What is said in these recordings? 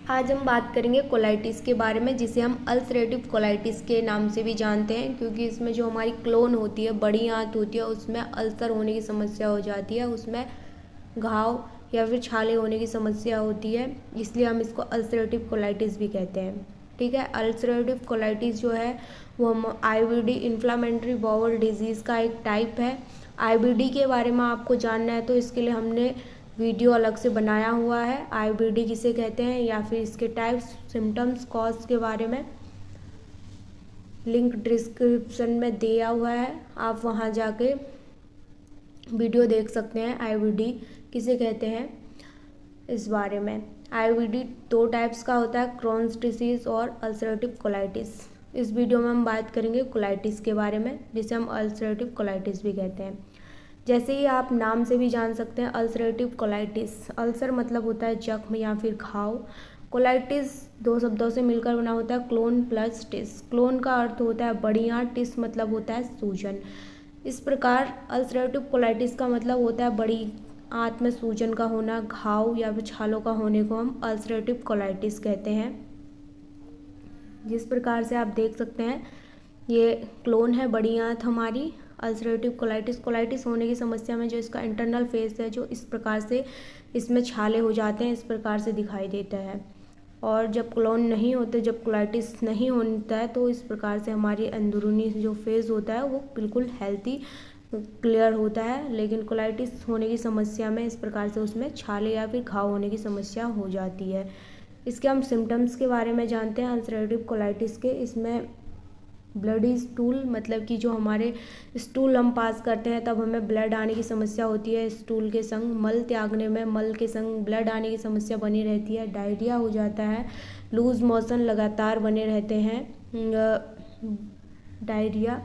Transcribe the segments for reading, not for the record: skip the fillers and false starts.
आज हम बात करेंगे कोलाइटिस के बारे में, जिसे हम अल्सरेटिव कोलाइटिस के नाम से भी जानते हैं, क्योंकि इसमें जो हमारी क्लोन होती है, बड़ी आंत होती है, उसमें अल्सर होने की समस्या हो जाती है, उसमें घाव या फिर छाले होने की समस्या होती है, इसलिए हम इसको अल्सरेटिव कोलाइटिस भी कहते हैं। ठीक है, अल्सरेटिव कोलाइटिस जो है वो हम आईबीडी इन्फ्लामेटरी बाउल डिजीज़ का एक टाइप है। आईबीडी के बारे में आपको जानना है तो इसके लिए हमने वीडियो अलग से बनाया हुआ है, आईबीडी किसे कहते हैं या फिर इसके टाइप्स, सिम्टम्स, कॉज के बारे में लिंक डिस्क्रिप्शन में दिया हुआ है, आप वहां जाके वीडियो देख सकते हैं आईबीडी किसे कहते हैं इस बारे में। आईबीडी दो टाइप्स का होता है, क्रोन्स डिसीज और अल्सरेटिव कोलाइटिस। इस वीडियो में हम बात करेंगे कोलाइटिस के बारे में, जिसे हम अल्सरेटिव कोलाइटिस भी कहते हैं। जैसे ही आप नाम से भी जान सकते हैं, अल्सरेटिव कोलाइटिस, अल्सर मतलब होता है जख्म या फिर घाव। कोलाइटिस दो शब्दों से मिलकर बना होता है, क्लोन प्लस टिस। क्लोन का अर्थ होता है बड़ी आंत, टिस मतलब होता है सूजन। इस प्रकार अल्सरेटिव कोलाइटिस का मतलब होता है बड़ी आंत में सूजन का होना, घाव या फिर छालों का होने को हम अल्सरेटिव कोलाइटिस कहते हैं। जिस प्रकार से आप देख सकते हैं, ये क्लोन है बड़ी आंत हमारी। अल्सरेटिव कोलाइटिस, कोलाइटिस होने की समस्या में जो इसका इंटरनल फेस है, जो इस प्रकार से इसमें छाले हो जाते हैं, इस प्रकार से दिखाई देता है। और जब क्लोन नहीं होते, जब कोलाइटिस नहीं होता है, तो इस प्रकार से हमारी अंदरूनी जो फेस होता है वो बिल्कुल हेल्थी क्लियर होता है। लेकिन कोलाइटिस होने की समस्या में इस प्रकार से उसमें छाले या फिर घाव होने की समस्या हो जाती है। इसके हम सिम्टम्स के बारे में जानते हैं अल्सरेटिव कोलाइटिस के। इसमें ब्लडी स्टूल, मतलब कि जो हमारे स्टूल हम पास करते हैं तब हमें ब्लड आने की समस्या होती है, स्टूल के संग मल त्यागने में मल के संग ब्लड आने की समस्या बनी रहती है। डायरिया हो जाता है, लूज मोशन लगातार बने रहते हैं, डायरिया।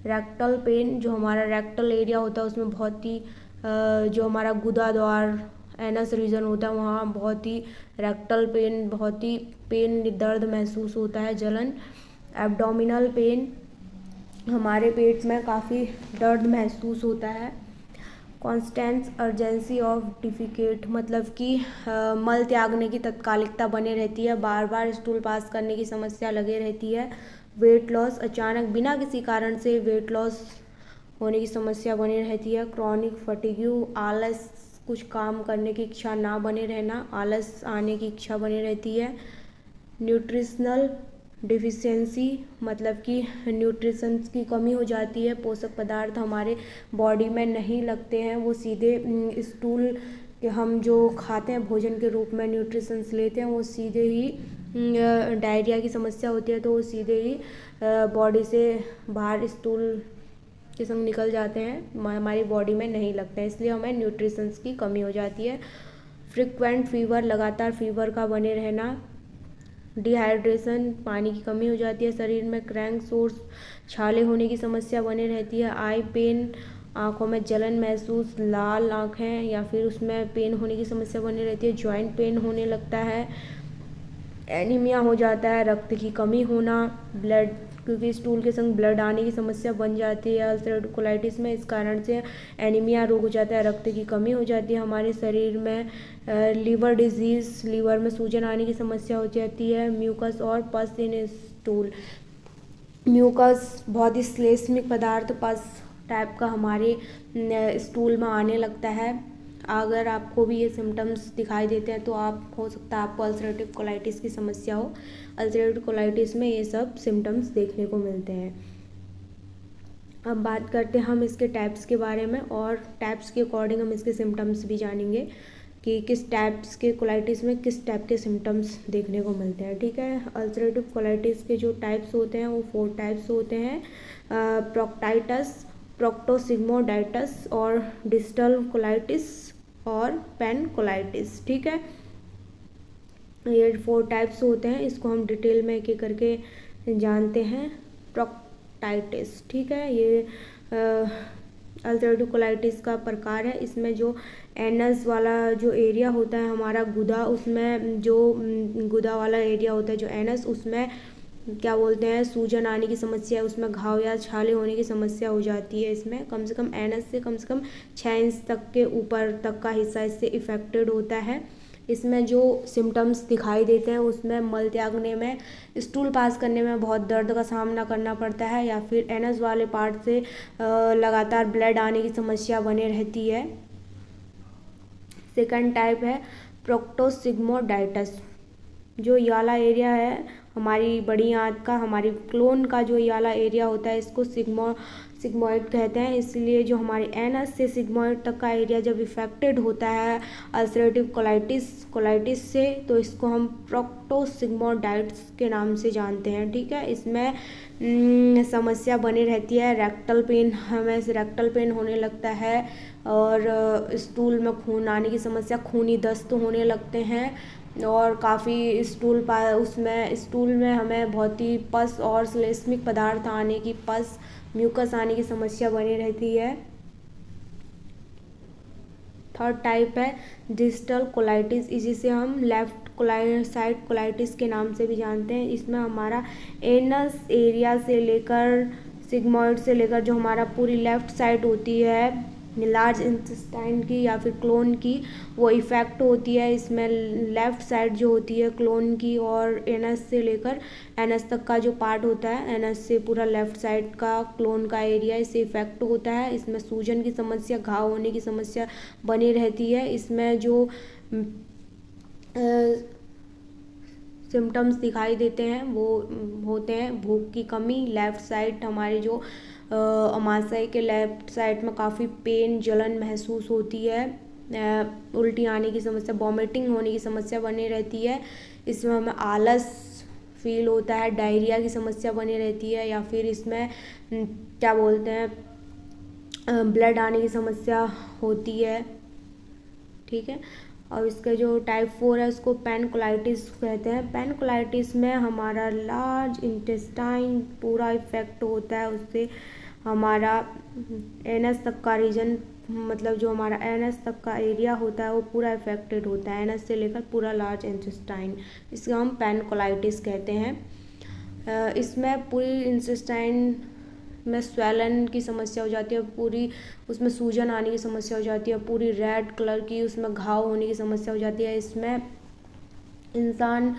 रेक्टल पेन, जो हमारा रेक्टल एरिया होता है उसमें बहुत ही जो हमारा गुदा द्वार एनस रीजन होता है वहाँ बहुत ही रेक्टल पेन, बहुत ही पेन, दर्द महसूस होता है, जलन। एब्डोमिनल पेन, हमारे पेट में काफ़ी दर्द महसूस होता है। कॉन्स्टेंस अर्जेंसी ऑफ डिफिकेट, मतलब कि मल त्यागने की तत्कालिकता बनी रहती है, बार बार स्टूल पास करने की समस्या लगे रहती है। वेट लॉस, अचानक बिना किसी कारण से वेट लॉस होने की समस्या बनी रहती है। क्रॉनिक फटीग्यू, आलस, कुछ काम करने की इच्छा ना बने रहना, आलस आने की इच्छा बनी रहती है। न्यूट्रिशनल डिफिशियंसी, मतलब कि न्यूट्रिशन की कमी हो जाती है, पोषक पदार्थ हमारे बॉडी में नहीं लगते हैं, वो सीधे स्टूल के हम जो खाते हैं भोजन के रूप में न्यूट्रिशंस लेते हैं, वो सीधे ही डायरिया की समस्या होती है तो वो सीधे ही बॉडी से बाहर स्टूल के संग निकल जाते हैं, हमारी बॉडी में नहीं लगते हैं, इसलिए हमें न्यूट्रिशंस की कमी हो जाती है। फ्रिक्वेंट फीवर, लगातार फीवर का बने रहना। डिहाइड्रेशन, पानी की कमी हो जाती है शरीर में। क्रैंक सोर्स, छाले होने की समस्या बने रहती है। आई पेन, आँखों में जलन महसूस, लाल आँखें या फिर उसमें पेन होने की समस्या बनी रहती है। जॉइंट पेन होने लगता है। एनीमिया हो जाता है, रक्त की कमी होना, ब्लड, क्योंकि स्टूल के संग ब्लड आने की समस्या बन जाती है अल्सरेटिव कोलाइटिस में, इस कारण से एनीमिया रोग हो जाता है, रक्त की कमी हो जाती है हमारे शरीर में। लीवर डिजीज़, लीवर में सूजन आने की समस्या हो जाती है। म्यूकस और पस इन स्टूल, म्यूकस बहुत ही श्लेष्मिक पदार्थ पस टाइप का हमारे स्टूल में आने लगता है। अगर आपको भी ये सिम्टम्स दिखाई देते हैं तो आप, हो सकता है आपको अल्सरेटिव कोलाइटिस की समस्या हो। अल्सरेटिव कोलाइटिस में ये सब सिम्टम्स देखने को मिलते हैं। अब बात करते हैं हम इसके टाइप्स के बारे में, और टाइप्स के अकॉर्डिंग हम इसके सिम्टम्स भी जानेंगे कि किस टाइप्स के कोलाइटिस में किस टाइप के सिम्टम्स देखने को मिलते हैं। ठीक है, अल्सरेटिव कोलाइटिस के जो टाइप्स होते हैं वो 4 टाइप्स होते हैं, प्रोक्टाइटिस, प्रोक्टोसिग्मोइडिटिस और डिस्टल कोलाइटिस और पेनकोलाइटिस। ठीक है, ये 4 टाइप्स होते हैं, इसको हम डिटेल में एक एक करके जानते हैं। प्रोक्टाइटिस, ठीक है, ये अल्सरेटिव कोलाइटिस का प्रकार है। इसमें जो एनस वाला जो एरिया होता है हमारा गुदा, उसमें जो गुदा वाला एरिया होता है जो एनस, उसमें क्या बोलते हैं सूजन आने की समस्या, उसमें घाव या छाले होने की समस्या हो जाती है। इसमें कम से कम एनस से कम 6 इंच तक के ऊपर तक का हिस्सा इससे इफेक्टेड होता है। इसमें जो सिम्टम्स दिखाई देते हैं उसमें मल त्यागने में, स्टूल पास करने में बहुत दर्द का सामना करना पड़ता है, या फिर एनस वाले पार्ट से लगातार ब्लड आने की समस्या बने रहती है। सेकंड टाइप है प्रोक्टोसिग्मोइडाइटिस। जो याला एरिया है हमारी बड़ी आंत का, हमारी क्लोन का जो याला एरिया होता है इसको सिग्मोइड कहते हैं। इसलिए जो हमारी एनस से सिग्मोइड तक का एरिया जब इफेक्टेड होता है अल्सरेटिव कोलाइटिस से, तो इसको हम प्रोक्टोसिग्मोइडाइटिस के नाम से जानते हैं। ठीक है, इसमें समस्या बनी रहती है रेक्टल पेन, हमें रेक्टल पेन होने लगता है, और स्टूल में खून आने की समस्या, खूनी दस्त होने लगते हैं, और काफ़ी स्टूल में हमें बहुत ही पस और श्लेष्मिक पदार्थ आने की, म्यूकस आने की समस्या बनी रहती है। थर्ड टाइप है डिस्टल कोलाइटिस, जिसे हम लेफ्ट साइड कोलाइटिस के नाम से भी जानते हैं। इसमें हमारा एनस एरिया से लेकर सिग्मोइड से लेकर जो हमारा पूरी लेफ्ट साइड होती है लार्ज इंटेस्टाइन की या फिर क्लोन की, वो इफेक्ट होती है। इसमें लेफ्ट साइड जो होती है क्लोन की, और एनस से लेकर एनस तक का जो पार्ट होता है, एनस से पूरा लेफ्ट साइड का क्लोन का एरिया, इससे इफेक्ट होता है। इसमें सूजन की समस्या, घाव होने की समस्या बनी रहती है। इसमें जो सिम्टम्स दिखाई देते हैं वो होते हैं भूख की कमी, लेफ्ट साइड हमारे जो अमाशय के लेफ्ट साइड में काफ़ी पेन, जलन महसूस होती है, उल्टी आने की समस्या, वॉमिटिंग होने की समस्या बनी रहती है। इसमें हमें आलस फील होता है, डायरिया की समस्या बनी रहती है, या फिर इसमें क्या बोलते हैं ब्लड आने की समस्या होती है। ठीक है, और इसका जो टाइप 4 है उसको पेनकोलाइटिस कहते हैं। पेनकोलाइटिस में हमारा लार्ज इंटेस्टाइन पूरा इफेक्ट होता है, उससे हमारा एनस तक का रीजन, मतलब जो हमारा एनस तक का एरिया होता है वो पूरा इफेक्टेड होता है, एनस से लेकर पूरा लार्ज इंटेस्टाइन, इसको हम पेनकोलाइटिस कहते हैं। इसमें पूरी इंटेस्टाइन में स्वेलन की समस्या हो जाती है, पूरी उसमें सूजन आने की समस्या हो जाती है, पूरी रेड कलर की उसमें घाव होने की समस्या हो जाती है। इसमें इंसान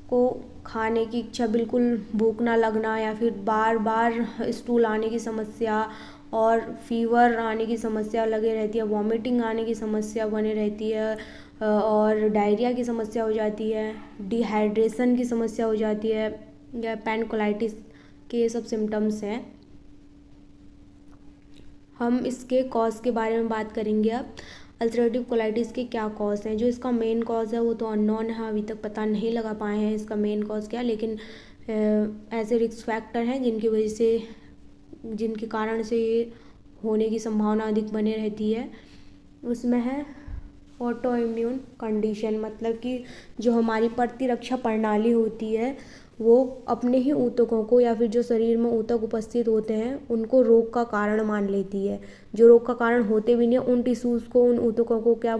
को खाने की इच्छा, बिल्कुल भूख ना लगना, या फिर बार बार स्टूल आने की समस्या और फीवर आने की समस्या लगे रहती है, वॉमिटिंग आने की समस्या बनी रहती है, और डायरिया की समस्या हो जाती है, डिहाइड्रेशन की समस्या हो जाती है। या पेनकोलाइटिस के ये सब सिम्टम्स हैं। हम इसके कॉज के बारे में बात करेंगे अब। अल्सरेटिव कोलाइटिस के क्या कॉज हैं? जो इसका मेन कॉज है वो तो अननोन है, अभी तक पता नहीं लगा पाए हैं इसका मेन कॉज क्या, लेकिन ऐसे रिस्क फैक्टर हैं जिनके कारण से ये होने की संभावना अधिक बने रहती है। उसमें है ऑटो इम्यून कंडीशन, मतलब कि जो हमारी प्रतिरक्षा प्रणाली होती है वो अपने ही ऊतकों को, या फिर जो शरीर में ऊतक उपस्थित होते हैं उनको रोग का कारण मान लेती है। जो रोग का कारण होते भी नहीं, उन टिश्यूज़ को, उन ऊतकों को क्या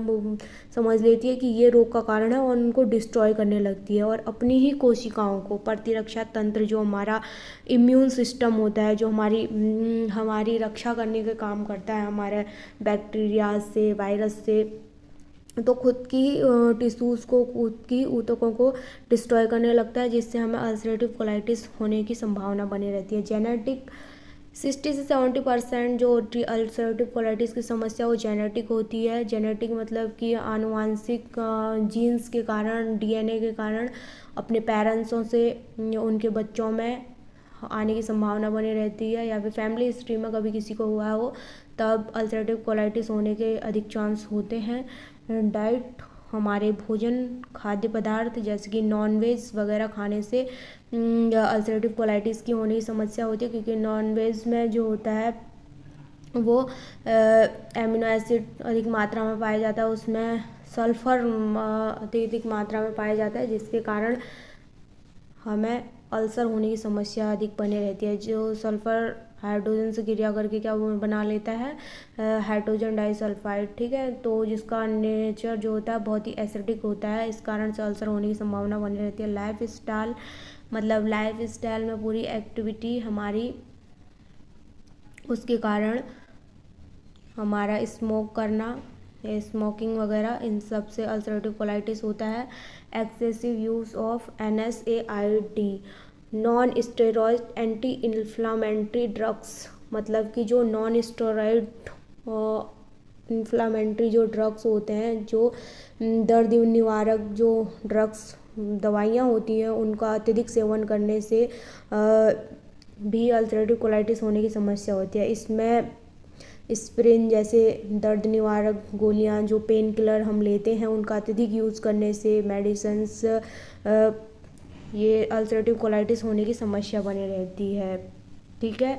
समझ लेती है कि ये रोग का कारण है, और उनको डिस्ट्रॉय करने लगती है, और अपनी ही कोशिकाओं को, प्रतिरक्षा तंत्र जो हमारा इम्यून सिस्टम होता है, जो हमारी रक्षा करने का काम करता है, हमारे बैक्टीरिया से, वायरस से, तो खुद की टिश्यूज़ को, खुद की ऊतकों को डिस्ट्रॉय करने लगता है, जिससे हमें अल्सरेटिव कोलाइटिस होने की संभावना बनी रहती है। जेनेटिक 60 से 70% जो अल्सरेटिव कोलाइटिस की समस्या वो जेनेटिक होती है। जेनेटिक मतलब कि आनुवांशिक जीन्स के कारण, DNA के कारण अपने पेरेंट्सों से उनके बच्चों में आने की संभावना बनी रहती है, या फिर फैमिली हिस्ट्री में कभी किसी को हुआ हो तब अल्सरेटिव कोलाइटिस होने के अधिक चांस होते हैं। डाइट, हमारे भोजन, खाद्य पदार्थ जैसे कि नॉनवेज वगैरह खाने से अल्सरेटिव कोलाइटिस की होने की समस्या होती है, क्योंकि नॉनवेज में जो होता है वो एमिनो एसिड अधिक मात्रा में पाया जाता है, उसमें सल्फर अत्यधिक मात्रा में पाया जाता है, जिसके कारण हमें अल्सर होने की समस्या अधिक बनी रहती है। जो सल्फर हाइड्रोजन से क्रिया करके क्या बना लेता है, हाइड्रोजन डाइसल्फाइड। ठीक है, तो जिसका नेचर जो होता है बहुत ही एसिडिक होता है, इस कारण से अल्सर होने की संभावना बनी रहती है। लाइफ स्टाइल, मतलब लाइफ स्टाइल में पूरी एक्टिविटी हमारी, उसके कारण हमारा स्मोक करना, स्मोकिंग वगैरह, इन सब से अल्सरेटिव कोलाइटिस होता है। Excessive use of NSAID non steroid anti inflammatory drugs, मतलब कि जो नॉन स्टेरॉइड इन्फ्लामेटरी जो ड्रग्स होते हैं, जो दर्द निवारक जो ड्रग्स दवाइयाँ होती हैं, उनका अत्यधिक सेवन करने से भी अल्सरेटिव कोलाइटिस होने की समस्या होती है। इसमें एस्पिरिन जैसे दर्द निवारक गोलियां, जो पेन किलर हम लेते हैं, उनका अत्यधिक यूज़ करने से मेडिसिन्स ये अल्सरेटिव कोलाइटिस होने की समस्या बनी रहती है। ठीक है।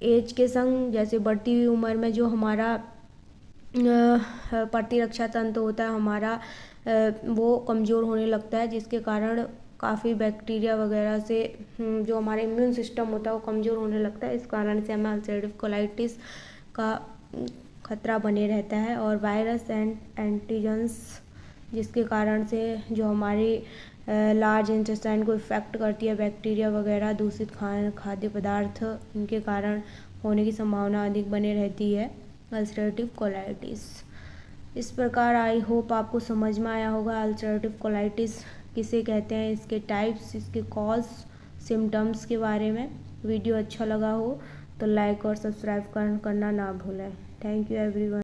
एज के संग जैसे बढ़ती हुई उम्र में जो हमारा प्रतिरक्षा तंत्र होता है हमारा, वो कमज़ोर होने लगता है, जिसके कारण काफ़ी बैक्टीरिया वगैरह से जो हमारा इम्यून सिस्टम होता है वो कमज़ोर होने लगता है। इस कारण से हमें अल्सरेटिव कोलाइटिस का खतरा बने रहता है। और वायरस एंड एंटीजेंस, जिसके कारण से जो हमारी लार्ज इंटेस्टाइन को इफ़ेक्ट करती है, बैक्टीरिया वगैरह, दूषित खाद्य पदार्थ, इनके कारण होने की संभावना अधिक बने रहती है अल्सरेटिव कोलाइटिस। इस प्रकार आई होप आपको समझ में आया होगा अल्सरेटिव कोलाइटिस किसे कहते हैं, इसके टाइप्स, इसके कॉज, सिम्टम्स के बारे में। वीडियो अच्छा लगा हो तो लाइक और सब्सक्राइब करना ना भूलें। Thank you everyone.